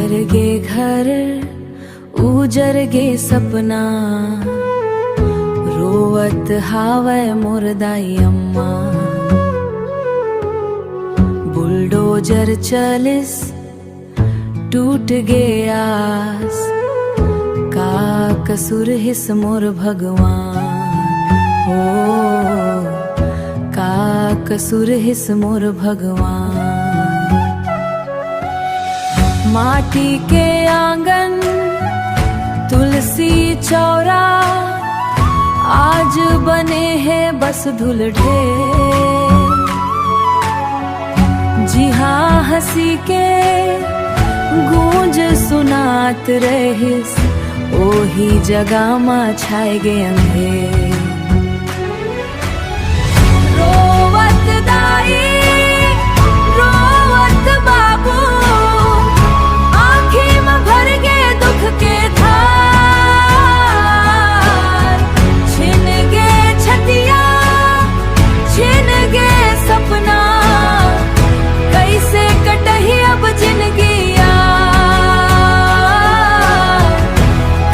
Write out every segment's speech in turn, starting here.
उजर गे घर उजर गे सपना, रोवत हावै मोर दाई अम्मा। बुलडोजर चलिस टूट गे आस, का कसूर हिस मोर भगवान। हो का कसूर हिस मोर भगवान। माटी के आंगन तुलसी चौरा, आज बने हैं बस धूल ढेर। जी हाँ हंसी के गूंज सुनात रहिस, ओही जगह मा छाए गे अंधेर। रोवत दाई रोवत बाबू, आँखी में भर गे दुख के धार। छिन गे छतिया छिन गे सपना, कैसे कटही अब जिंदगिया,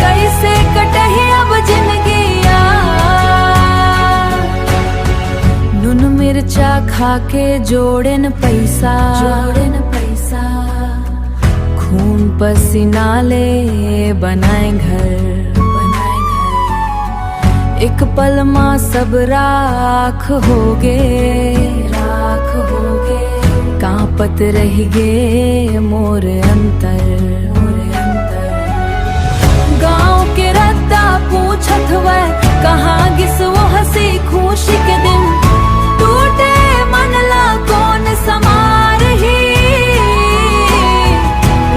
कैसे कटही अब जिंदगिया। नून मिर्चा खा के जोड़न पैसा, खून पसीना ले बनाए घर। एक पल माँ सब राख हो गे, कांपत रह गे मोर अंतर। गाँव के रद्दा पूछत वै, कहाँ गिस वो हंसी खुशी के दिन। टूटे मन ला कौन समार ही,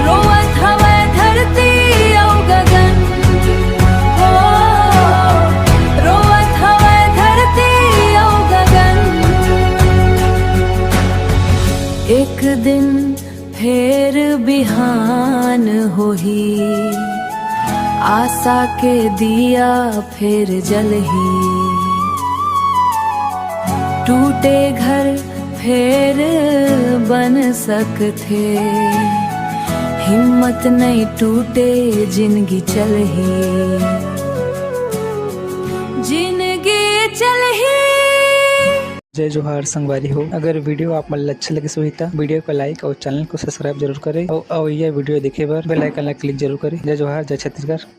रोवत हवै धरती औ गगन। हो रोवत हवै धरती औ गगन। एक दिन फेर बिहान होही, आशा के दिया फिर जलही। टूटे घर फिर बन सकते, हिम्मत नहीं टूटे जिंदगी चलही, जिंदगी चलही। जय जोहार संगवारी हो। अगर वीडियो आप मन अच्छा लगे सो तो वीडियो को लाइक और चैनल को सब्सक्राइब जरूर करें और यह वीडियो देखे बर बेल आइकन ला क्लिक जरूर करें। जय जोहार, जय छत्तीसगढ़।